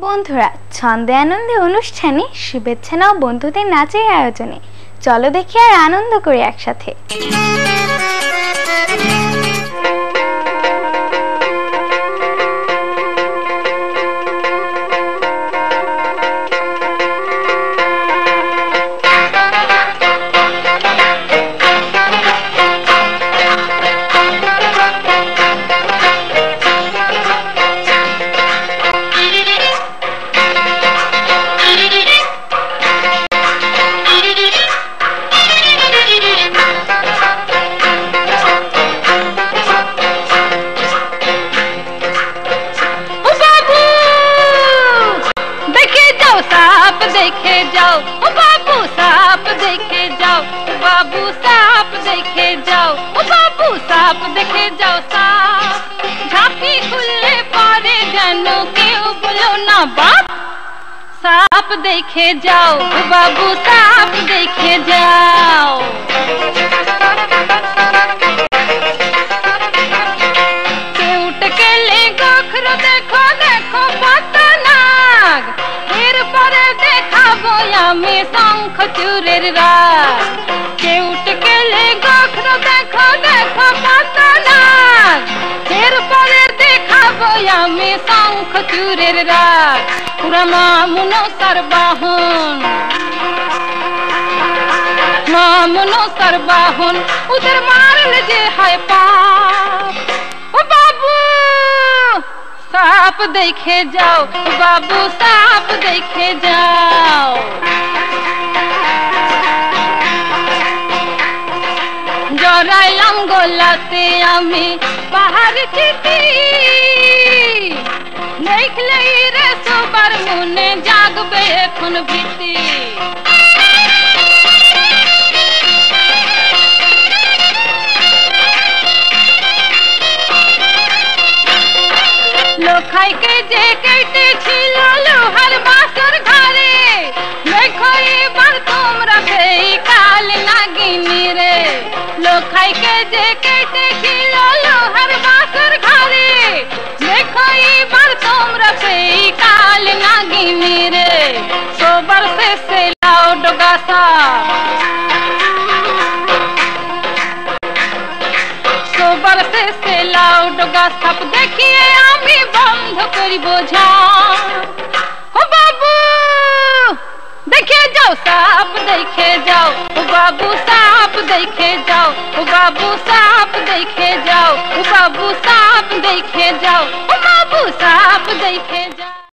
বন্ধুরা, ছন্দে আনন্দে অনুষ্ঠানে শুভেচ্ছা নাও বন্ধুদের নাচের আয়োজনে। চলো দেখি আর আনন্দ করি একসাথে। देखे जाओ ओ बाबू साप देखे जाओ, बाबू साप देखे जाओ, ओ बाबू साप देखे जाओ। साप झांपी खुलने पारे जानो क्यों बोलो ना बाप। साप देखे जाओ ओ बाबू साप देखे जाओ। केउट के ले गोखरो देखो देखो पता नाग, এর পরে দেখাবো আমি শঙ্খ চূড়ের রাগ। কেউট কেলে গোখরো দেখো দেখো পাতা নাগ, এর পরে দেখাবো আমি শঙ্খ চূড়ের রাগ। পুরা মামুনসার বাহন, মামুনসার বাহন, ওদের মারলে যে হয় পাপ। ও বাবু साप देखे जाओ, बाबू साप देखे जाओ। जराइलाम गोलाते आमी पाहाड़ चिटी, देखले रे सবার মনে জাগবে এখন ভীতি। লোখাই কে যে কেটে ছিল লোহার বাসর ঘরে, দেখো এবার তোমরা সেই কাল নাগিনী রে। লোখাই কে যে কেটে ছিল লোহার বাসর ঘরে, দেখো এবার তোমরা সেই কাল নাগিনী রে। সবার শেষে লাও ডগাসা, সবার শেষে লাও ডগা সাপ দেখিয়ে আমি বন্ধ করিব ঝাঁ। ও বাবু দেখে যাও, সাপ দেখে যাও, ও বাবু সাপ দেখে যাও, ও বাবু সাপ দেখে যাও, ও বাবু সাপ দেখে যাও, ও বাবু সাপ দেখে যাও।